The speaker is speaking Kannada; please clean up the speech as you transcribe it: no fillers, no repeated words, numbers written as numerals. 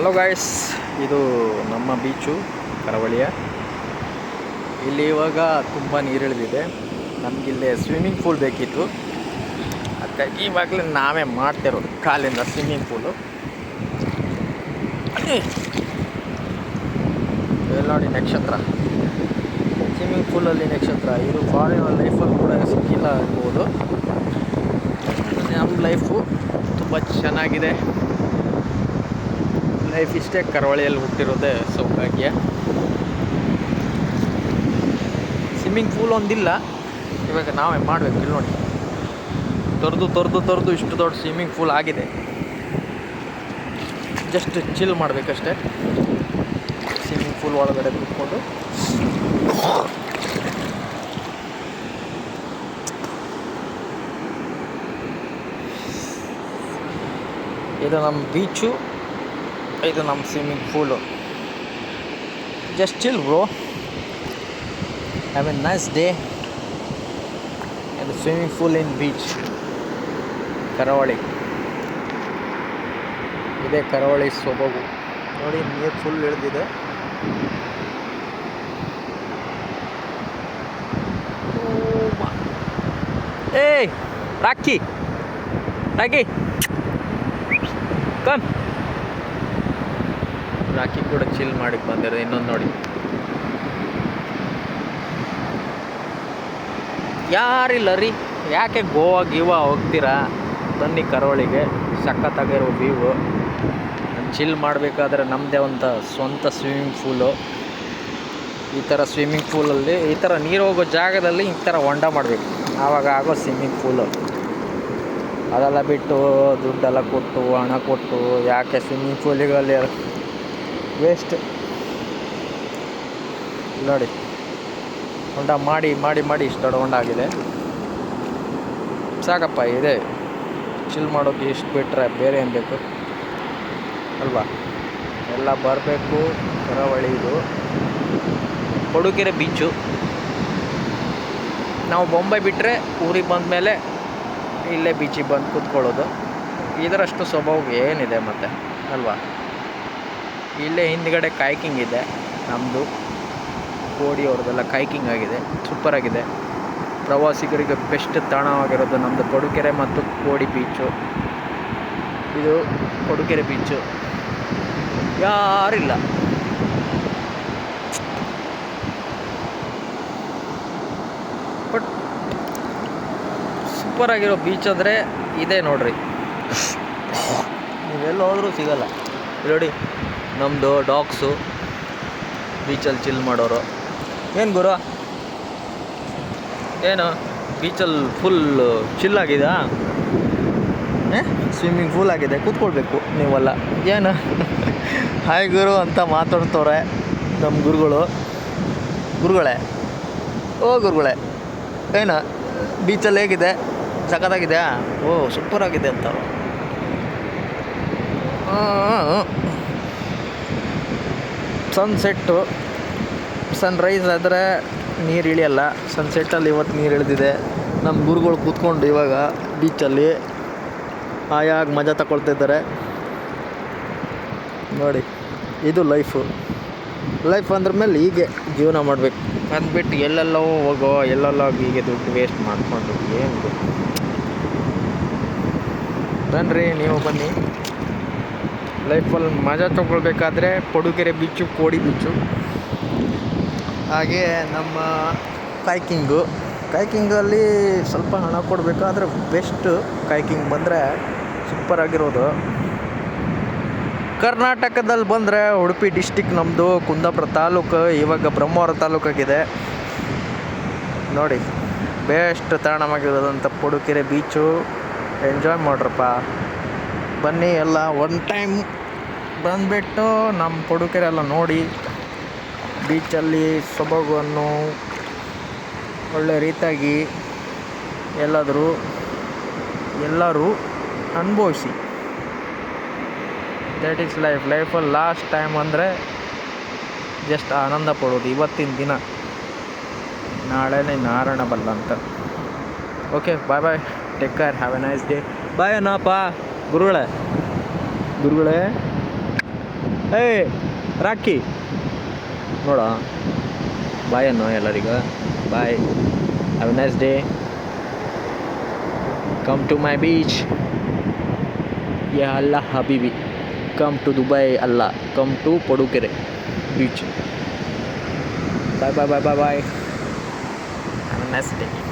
ಹಲೋ ಗಾಯ್ಸ್, ಇದು ನಮ್ಮ ಬೀಚು ಕರಾವಳಿಯ. ಇಲ್ಲಿ ಇವಾಗ ತುಂಬ ನೀರಿಳಿದಿದೆ. ನಮಗಿಲ್ಲಿ ಸ್ವಿಮ್ಮಿಂಗ್ ಪೂಲ್ ಬೇಕಿತ್ತು, ಅದಕ್ಕಾಗಿ ಇವಾಗಲೇ ನಾವೇ ಮಾಡ್ತಿರೋದು ಕಾಲಿಂದ ಸ್ವಿಮ್ಮಿಂಗ್ ಪೂಲು. ಇಲ್ಲಿ ನೋಡಿ ನಕ್ಷತ್ರ, ಸ್ವಿಮ್ಮಿಂಗ್ ಪೂಲಲ್ಲಿ ನಕ್ಷತ್ರ. ಇದು ಫಾರಿನ್ ಲೈಫಲ್ಲಿ ಕೂಡ ಸಿಕ್ಕಿಲ್ಲ ಆಗ್ಬೋದು. ನಮ್ಮ ಲೈಫು ತುಂಬ ಚೆನ್ನಾಗಿದೆ. ಲೈಫ್ ಇಷ್ಟೇ, ಕರಾವಳಿಯಲ್ಲಿ ಹುಟ್ಟಿರೋದೇ ಸೌಭಾಗ್ಯ. ಸ್ವಿಮ್ಮಿಂಗ್ ಪೂಲ್ ಒಂದಿಲ್ಲ, ಇವಾಗ ನಾವೇ ಮಾಡಬೇಕು. ಇಲ್ಲಿ ನೋಡಿ, ತೊರೆದು ಇಷ್ಟು ದೊಡ್ಡ ಸ್ವಿಮ್ಮಿಂಗ್ ಪೂಲ್ ಆಗಿದೆ. ಜಸ್ಟ್ ಚಿಲ್ ಮಾಡಬೇಕಷ್ಟೆ ಸ್ವಿಮ್ಮಿಂಗ್ ಪೂಲ್ ಒಳಗಡೆ ಕೂತ್ಕೊಂಡು. ಇದು ನಮ್ಮ ಬೀಚು, ಇದು ನಮ್ಮ swimming pool. Just chill bro, have a nice day. ಇದು ಸ್ವಿಮ್ಮಿಂಗ್ ಪೂಲ್ ಇನ್ ಬೀಚ್ ಕರಾವಳಿ. ಇದೇ ಕರಾವಳಿ ಸೊಬಗು. ನೋಡಿ, ನೀರು ಫುಲ್ ಇಳಿದಿದೆ. ಏಯ್ ರಾಕಿ ಕಮ್. ರಾಕಿ ಕೂಡ ಚಿಲ್ ಮಾಡಿ ಬಂದಿರೋದು. ಇನ್ನೊಂದು ನೋಡಿ, ಯಾರಿಲ್ಲ ರೀ. ಯಾಕೆ ಗೋವಾ ಗೀವಾ ಹೋಗ್ತೀರಾ? ಬನ್ನಿ ಕರಾವಳಿಗೆ, ಸಖತ್ತಾಗಿರೋ ವ್ಯೂವು. ಚಿಲ್ ಮಾಡಬೇಕಾದ್ರೆ ನಮ್ಮದೇ ಒಂದು ಸ್ವಂತ ಸ್ವಿಮ್ಮಿಂಗ್ ಪೂಲು. ಈ ಥರ ಸ್ವಿಮ್ಮಿಂಗ್ ಪೂಲಲ್ಲಿ, ಈ ಥರ ನೀರು ಹೋಗೋ ಜಾಗದಲ್ಲಿ ಈ ಥರ ಹೊಂಡ ಮಾಡಬೇಕು, ಆವಾಗ ಆಗೋ ಸ್ವಿಮ್ಮಿಂಗ್ ಪೂಲು. ಅದೆಲ್ಲ ಬಿಟ್ಟು ದುಡ್ಡೆಲ್ಲ ಕೊಟ್ಟು ಹಣ ಕೊಟ್ಟು ಯಾಕೆ ಸ್ವಿಮ್ಮಿಂಗ್ ಪೂಲಿಗಲ್ಲಿ ವೇಸ್ಟ್. ನೋಡಿ, ಹೊಂಡ ಮಾಡಿ ಇಷ್ಟು ದೊಡ್ಡ ಹೊಂಡ ಆಗಿದೆ. ಸಾಕಪ್ಪ, ಇದೆ ಚಿಲ್ ಮಾಡೋಕ್ಕೆ. ಇಷ್ಟು ಬಿಟ್ಟರೆ ಬೇರೆ ಏನು ಬೇಕು ಅಲ್ವಾ? ಎಲ್ಲ ಬರಬೇಕು ಕರಾವಳಿ. ಇದು ಕೊಡುಗೆರೆ ಬೀಚು. ನಾವು ಬೊಂಬೈ ಬಿಟ್ಟರೆ ಊರಿಗೆ ಬಂದಮೇಲೆ ಇಲ್ಲೇ ಬೀಚಿಗೆ ಬಂದು ಕೂತ್ಕೊಳ್ಳೋದು. ಇದರಷ್ಟು ಸೊಬಗು ಏನಿದೆ ಮತ್ತೆ ಅಲ್ವಾ? ಇಲ್ಲೇ ಹಿಂದ್ಗಡೆ ಕಾಯ್ಕಿಂಗ್ ಇದೆ ನಮ್ಮದು, ಕೋಡಿ ಅವ್ರದ್ದೆಲ್ಲ ಕಾಯ್ಕಿಂಗ್ ಆಗಿದೆ, ಸೂಪರಾಗಿದೆ. ಪ್ರವಾಸಿಗರಿಗೆ ಬೆಸ್ಟ್ ತಾಣವಾಗಿರೋದು ನಮ್ಮದು ಕೊಡುಗೆರೆ ಮತ್ತು ಕೋಡಿ ಬೀಚು. ಇದು ಕೊಡುಗೆರೆ ಬೀಚು, ಯಾರಿಲ್ಲ. ಬಟ್ ಸೂಪರಾಗಿರೋ ಬೀಚ್ ಅಂದರೆ ಇದೇ ನೋಡ್ರಿ. ನೀವೆಲ್ಲ ಹೋದ್ರೂ ಸಿಗಲ್ಲ. ನೋಡಿ, ನಮ್ಮದು ಡಾಗ್ಸು ಬೀಚಲ್ಲಿ ಚಿಲ್ ಮಾಡೋರು. ಏನು ಗುರು, ಏನು ಬೀಚಲ್ಲಿ ಫುಲ್ ಚಿಲ್ಲಾಗಿದಾ? ಸ್ವಿಮ್ಮಿಂಗ್ ಪೂಲ್ ಆಗಿದೆ, ಕೂತ್ಕೊಳ್ಬೇಕು ನೀವೆಲ್ಲ. ಏನು ಹಾಯ್ ಗುರು ಅಂತ ಮಾತಾಡ್ತವ್ರೆ ನಮ್ಮ ಗುರುಗಳೇ. ಗುರುಗಳೇ, ಏನು ಬೀಚಲ್ಲಿ ಹೇಗಿದೆ? ಸಖತ್ತಾಗಿದೆ. ಸೂಪರಾಗಿದೆ ಅಂತ. ಸನ್ಸೆಟ್ಟು, ಸನ್ರೈಸ್ ಆದರೆ ನೀರು ಇಳಿಯಲ್ಲ. ಸನ್ಸೆಟ್ಟಲ್ಲಿ ಇವತ್ತು ನೀರು ಇಳಿದಿದೆ. ನಮ್ಮ ಗುರುಗಳು ಕೂತ್ಕೊಂಡು ಇವಾಗ ಬೀಚಲ್ಲಿ ಆಯಾಗಿ ಮಜಾ ತಗೊಳ್ತಿದ್ದಾರೆ ನೋಡಿ. ಇದು ಲೈಫ್ ಅಂದ್ರ ಮೇಲೆ ಹೀಗೆ ಜೀವನ ಮಾಡಬೇಕು. ಅಂದ್ಬಿಟ್ಟು ಎಲ್ಲೆಲ್ಲೋ ಹೋಗೋ, ಎಲ್ಲೆಲ್ಲೋ ಹೀಗೆ ದುಡ್ಡು ವೇಸ್ಟ್ ಮಾಡಿಕೊಂಡು ಏನು. ಬನ್ನಿರಿ, ನೀವು ಬನ್ನಿ. ಲೈಫಲ್ಲಿ ಮಜಾ ತೊಗೊಳ್ಬೇಕಾದ್ರೆ ಕೊಡುಗೆರೆ ಬೀಚು, ಕೋಡಿ ಬೀಚು. ಹಾಗೆ ನಮ್ಮ ಕಾಯ್ಕಿಂಗಲ್ಲಿ ಸ್ವಲ್ಪ ಹಣ ಕೊಡಬೇಕಾದ್ರೆ ಬೆಸ್ಟ್. ಕಾಯ್ಕಿಂಗ್ ಬಂದರೆ ಸೂಪರಾಗಿರೋದು. ಕರ್ನಾಟಕದಲ್ಲಿ ಬಂದರೆ ಉಡುಪಿ ಡಿಸ್ಟಿಕ್ ನಮ್ಮದು, ಕುಂದಾಪುರ ತಾಲೂಕು, ಇವಾಗ ಬ್ರಹ್ಮಾವರ ತಾಲೂಕಾಗಿದೆ ನೋಡಿ. ಬೆಸ್ಟ್ ತಾಣವಾಗಿರೋದಂಥ ಕೊಡುಗೆರೆ ಬೀಚು. ಎಂಜಾಯ್ ಮಾಡ್ರಪ್ಪ, ಬನ್ನಿ ಎಲ್ಲ ಒನ್ ಟೈಮ್ ಬಂದುಬಿಟ್ಟು ನಮ್ಮ ಕೊಡುಗೆರೆ ಎಲ್ಲ ನೋಡಿ. ಬೀಚಲ್ಲಿ ಸೊಬಗನ್ನು ಒಳ್ಳೆ ರೀತಿಯಾಗಿ ಎಲ್ಲರೂ ಅನುಭವಿಸಿ. ದ್ಯಾಟ್ ಈಸ್ ಲೈಫಲ್ಲಿ ಲಾಸ್ಟ್ ಟೈಮ್ ಅಂದರೆ ಜಸ್ಟ್ ಆನಂದ ಪಡೋದು. ಇವತ್ತಿನ ದಿನ, ನಾಳೆನೇ ನಾರಾಯಣ ಬಲ್ಲ ಅಂತ. Okay, bye, take care, have a nice day. Bye ಅನ್ನಪ್ಪ ಗುರುಗಳೇ. ಏ ರಾಕಿ ನೋಡ ಬಾಯ್ ಅನ್ನೋ ಎಲ್ಲರಿಗೂ bye. Have a nice day. Come to my beach. ಯಾ ಅಲ್ಲ ಹಬೀಬಿ, ಕಮ್ ಟು ದುಬೈ ಅಲ್ಲ, come to Padukere beach. Bye bye bye bye bye. Have a nice day.